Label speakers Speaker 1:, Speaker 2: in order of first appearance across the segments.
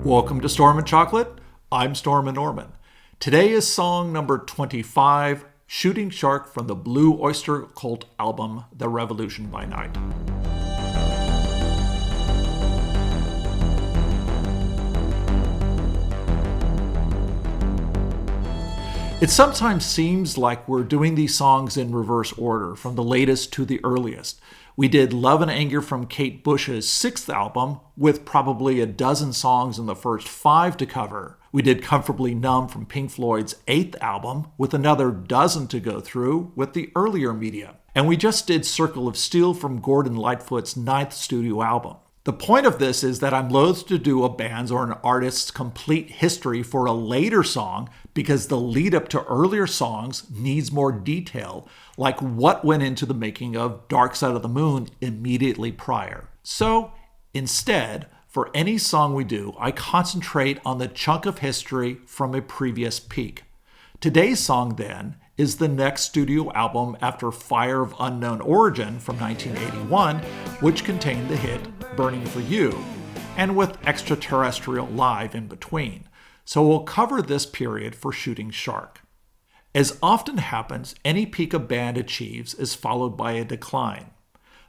Speaker 1: Welcome to Stormin Chocolate. I'm Stormin Norman. Today is song number 25, Shooting Shark from the Blue Oyster Cult album, The Revolution by Night. It sometimes seems like we're doing these songs in reverse order, from the latest to the earliest. We did Love and Anger from Kate Bush's 6th album, with probably a dozen songs in the first 5 to cover. We did Comfortably Numb from Pink Floyd's 8th album, with another dozen to go through with the earlier media. And we just did Circle of Steel from Gordon Lightfoot's 9th studio album. The point of this is that I'm loath to do a band's or an artist's complete history for a later song because the lead up to earlier songs needs more detail, like what went into the making of Dark Side of the Moon immediately prior. So instead, for any song we do, I concentrate on the chunk of history from a previous peak. Today's song, then, is the next studio album after Fire of Unknown Origin from 1981, which contained the hit Burning for You, and with Extraterrestrial Live in between. So we'll cover this period for Shooting Shark. As often happens, any peak a band achieves is followed by a decline.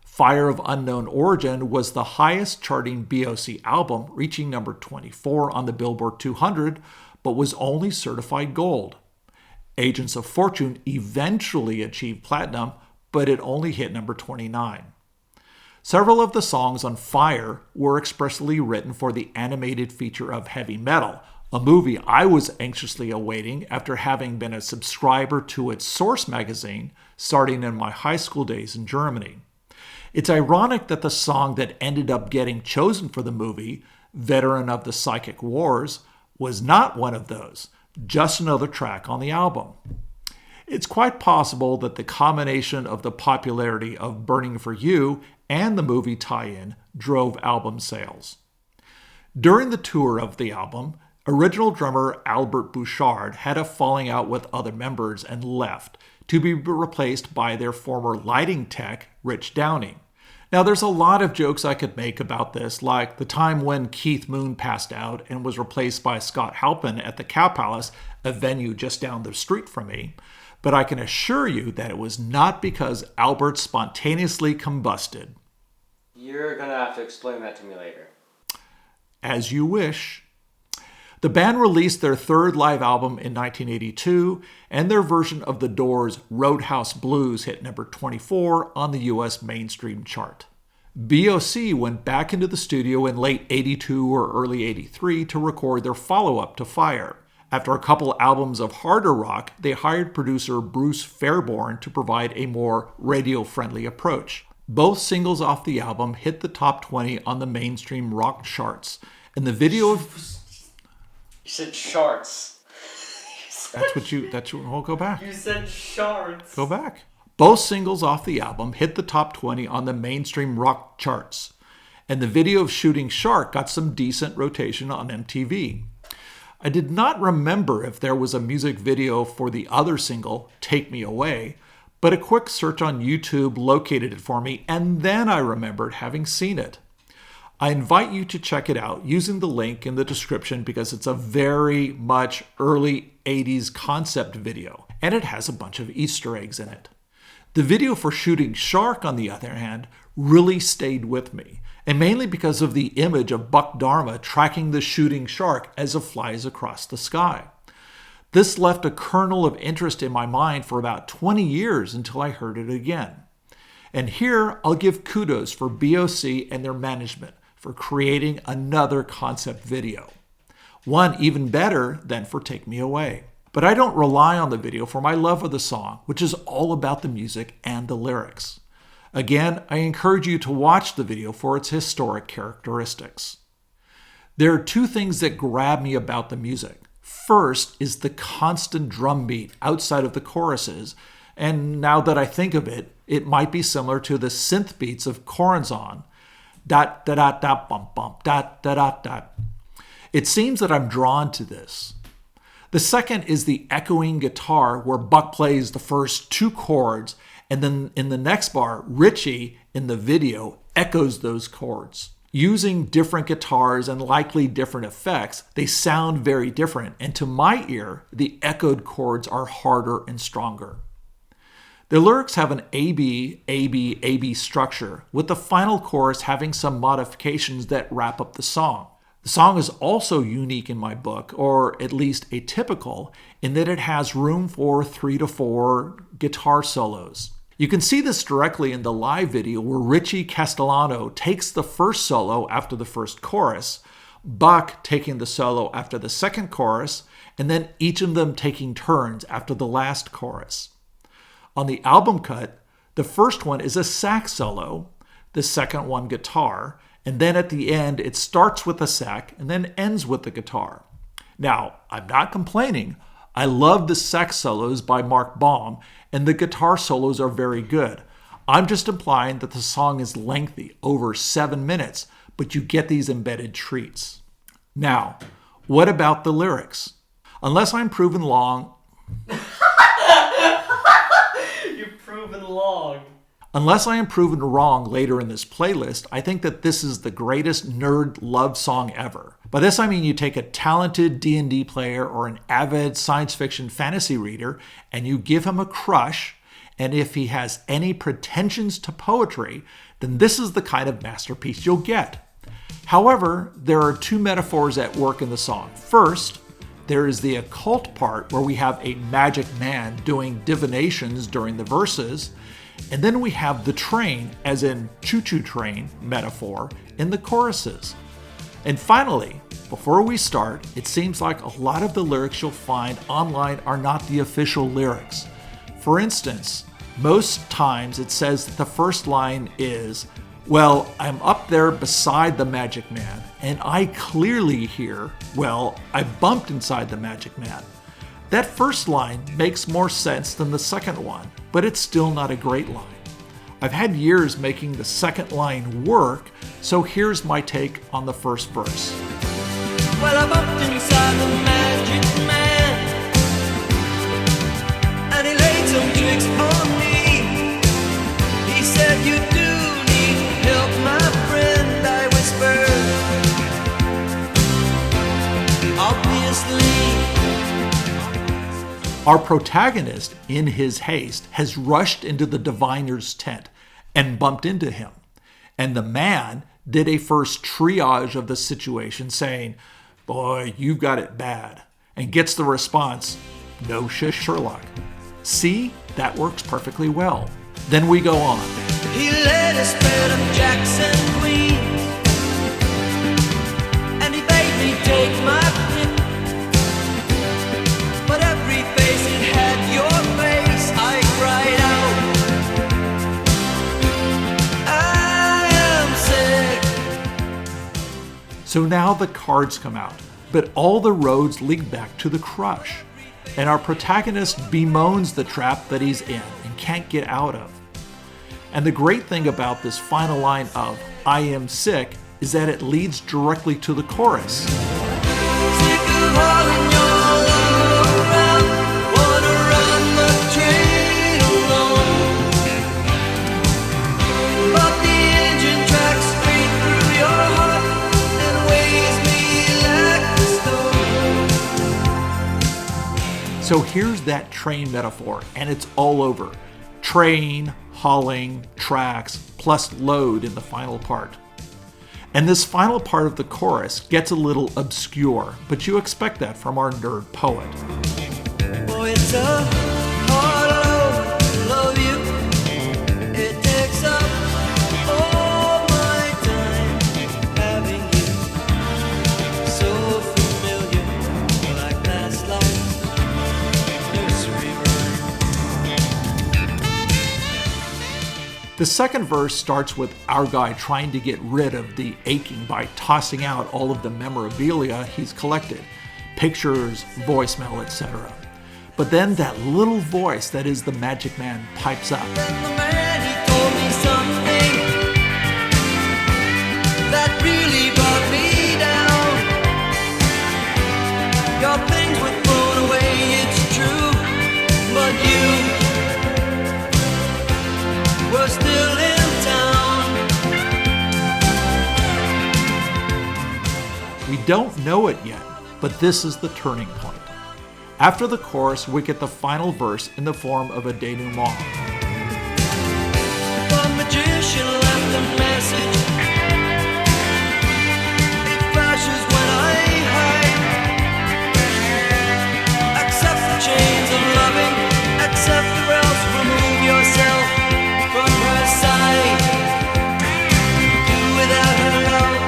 Speaker 1: Fire of Unknown Origin was the highest charting BOC album, reaching number 24 on the Billboard 200, but was only certified gold. Agents of Fortune eventually achieved platinum, but it only hit number 29. Several of the songs on Fire were expressly written for the animated feature of Heavy Metal, a movie I was anxiously awaiting after having been a subscriber to its Source magazine starting in my high school days in Germany. It's ironic that the song that ended up getting chosen for the movie, Veteran of the Psychic Wars, was not one of those, just another track on the album. It's quite possible that the combination of the popularity of Burning for You and the movie tie-in drove album sales. During the tour of the album, original drummer Albert Bouchard had a falling out with other members and left, to be replaced by their former lighting tech, Rich Downey. Now, there's a lot of jokes I could make about this, like the time when Keith Moon passed out and was replaced by Scott Halpin at the Cow Palace, a venue just down the street from me, but I can assure you that it was not because Albert spontaneously combusted.
Speaker 2: You're gonna have to explain that to me later.
Speaker 1: As you wish. The band released their 3rd live album in 1982, and their version of The Doors' Roadhouse Blues hit number 24 on the US mainstream chart. BOC went back into the studio in late 82 or early 83 to record their follow-up to Fire. After a couple albums of harder rock, they hired producer Bruce Fairbairn to provide a more radio-friendly approach. Both singles off the album hit the top 20 on the mainstream rock charts, and the video of...
Speaker 2: You said charts.
Speaker 1: We'll go back.
Speaker 2: You said charts.
Speaker 1: Go back. Both singles off the album hit the top 20 on the mainstream rock charts, and the video of Shooting Shark got some decent rotation on MTV. I did not remember if there was a music video for the other single, Take Me Away, but a quick search on YouTube located it for me, and then I remembered having seen it. I invite you to check it out using the link in the description because it's a very much early 80s concept video, and it has a bunch of Easter eggs in it. The video for Shooting Shark, on the other hand, really stayed with me, and mainly because of the image of Buck Dharma tracking the shooting shark as it flies across the sky. This left a kernel of interest in my mind for about 20 years until I heard it again. And here I'll give kudos for BOC and their management for creating another concept video. One even better than for Take Me Away. But I don't rely on the video for my love of the song, which is all about the music and the lyrics. Again, I encourage you to watch the video for its historic characteristics. There are 2 things that grab me about the music. First is the constant drum beat outside of the choruses, and now that I think of it, it might be similar to the synth beats of Corazon. Dot, da, da, da, bump, bump, dot, da, da, dot. It seems that I'm drawn to this. The second is the echoing guitar where Buck plays the first 2 chords, and then in the next bar, Richie in the video echoes those chords. Using different guitars and likely different effects, they sound very different, and to my ear, the echoed chords are harder and stronger. The lyrics have an A-B, A-B, A-B structure, with the final chorus having some modifications that wrap up the song. The song is also unique in my book, or at least atypical, in that it has room for 3 to 4 guitar solos. You can see this directly in the live video where Richie Castellano takes the first solo after the first chorus, Buck taking the solo after the second chorus, and then each of them taking turns after the last chorus. On the album cut, the first one is a sax solo, the second one guitar, and then at the end it starts with a sax and then ends with the guitar. Now, I'm not complaining. I love the sax solos by Mark Baum, and the guitar solos are very good. I'm just implying that the song is lengthy, over 7 minutes, but you get these embedded treats. Now, what about the lyrics? Unless I'm proven wrong...
Speaker 2: You've proven long.
Speaker 1: Unless I am proven wrong later in this playlist, I think that this is the greatest nerd love song ever. By this I mean you take a talented D&D player or an avid science fiction fantasy reader and you give him a crush, and if he has any pretensions to poetry, then this is the kind of masterpiece you'll get. However, there are 2 metaphors at work in the song. First, there is the occult part where we have a magic man doing divinations during the verses, and then we have the train, as in choo-choo train metaphor, in the choruses. And finally, before we start, it seems like a lot of the lyrics you'll find online are not the official lyrics. For instance, most times it says that the first line is, "Well, I'm up there beside the magic man, and I clearly hear, well, I bumped inside the magic man." That first line makes more sense than the second one, but it's still not a great line. I've had years making the second line work, so here's my take on the first verse.
Speaker 3: Well, I bumped inside the magic man, and he laid some tricks on me. He said, "You do need help, my friend," I whispered. Obviously.
Speaker 1: Our protagonist, in his haste, has rushed into the diviner's tent and bumped into him. And the man did a first triage of the situation, saying, "Boy, you've got it bad," and gets the response, "No shish, Sherlock." See, that works perfectly well. Then we go on.
Speaker 3: He led a spread of Jackson Queens, and he bade me take my pick. But every face it had your face, I cried out, "I am sick."
Speaker 1: So now the cards come out, but all the roads lead back to the crush. And our protagonist bemoans the trap that he's in and can't get out of. And the great thing about this final line of "I am sick" is that it leads directly to the chorus.
Speaker 3: Sick of hauling your love around, wanna run the train alone. But the engine tracks straight through your heart and weighs me like a stone.
Speaker 1: So here's that train metaphor, and it's all over. Train, hauling, tracks, plus load in the final part. And this final part of the chorus gets a little obscure, but you expect that from our nerd poet.
Speaker 3: Oh, it's a hard load to love you. It takes up all my time having you. So familiar, like past life, nursery rhyme.
Speaker 1: The second verse starts with our guy trying to get rid of the aching by tossing out all of the memorabilia he's collected, pictures, voicemail, etc. But then that little voice that is the magic man pipes up.
Speaker 3: And the man, he told me something that really brought me down. Your things were thrown away, it's true, but you were still in town.
Speaker 1: don't know it yet, but this is the turning point. After the chorus, we get the final verse in the form of a denouement.
Speaker 3: The magician left a message. It flashes when I hide. Accept the chains of loving. Accept or else remove yourself from her side. Do without her love.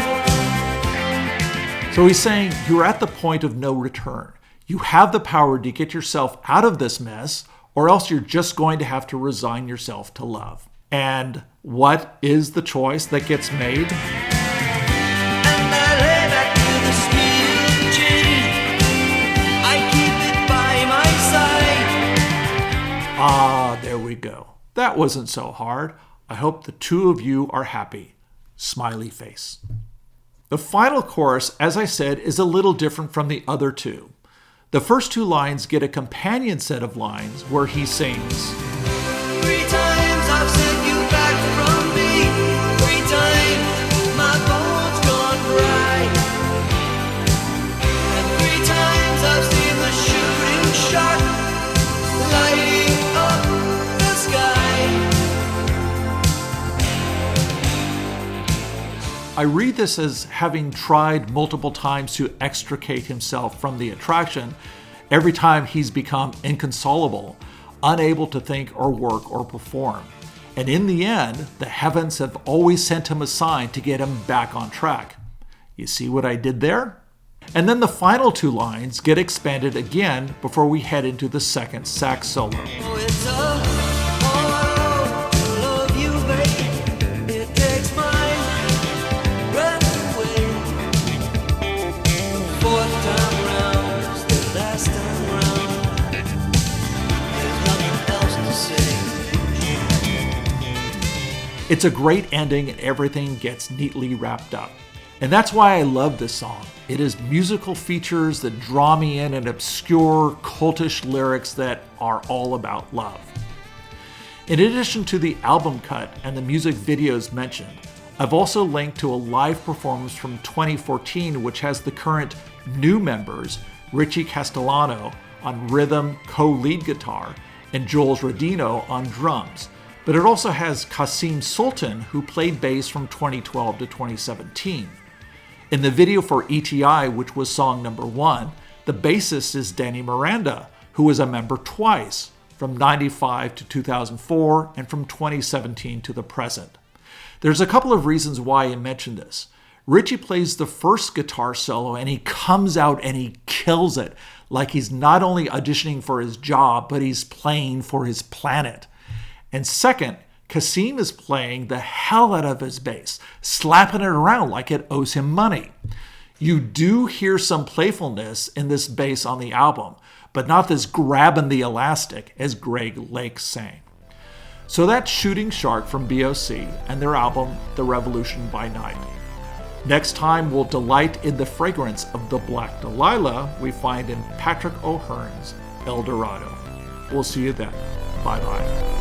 Speaker 1: So he's saying you're at the point of no return. You have the power to get yourself out of this mess, or else you're just going to have to resign yourself to love. And what is the choice that gets made?
Speaker 3: And I lay back to the steel chain. I keep it by my side.
Speaker 1: Ah, there we go. That wasn't so hard. I hope the two of you are happy. Smiley face. The final chorus, as I said, is a little different from the other two. The first two lines get a companion set of lines where he sings,
Speaker 3: 3 times I've sent you back from me. 3 times my bones gone dry. And 3 times I've seen the shooting star lighting up the sky.
Speaker 1: I read this as having tried multiple times to extricate himself from the attraction. Every time he's become inconsolable, unable to think or work or perform. And in the end, the heavens have always sent him a sign to get him back on track. You see what I did there? And then the final two lines get expanded again before we head into the second sax solo.
Speaker 3: Oh, it's a hard to love you, babe. It takes my breath away. The 4th time round is the last time round. There's nothing else to say.
Speaker 1: It's a great ending and everything gets neatly wrapped up. And that's why I love this song. It has musical features that draw me in and obscure, cultish lyrics that are all about love. In addition to the album cut and the music videos mentioned, I've also linked to a live performance from 2014 which has the current new members, Richie Castellano on rhythm, co-lead guitar, and Jules Rodino on drums. But it also has Kasim Sultan, who played bass from 2012 to 2017. In the video for ETI, which was song number 1, the bassist is Danny Miranda, who was a member twice, from 95 to 2004 and from 2017 to the present. There's a couple of reasons why I mentioned this. Richie plays the first guitar solo and he comes out and he kills it, like he's not only auditioning for his job, but he's playing for his planet. And second, Kasim is playing the hell out of his bass, slapping it around like it owes him money. You do hear some playfulness in this bass on the album, but not this grabbing the elastic, as Greg Lake sang. So that's Shooting Shark from BOC and their album, The Revolution by Night. Next time, we'll delight in the fragrance of the Black Delilah we find in Patrick O'Hearn's El Dorado. We'll see you then. Bye-bye.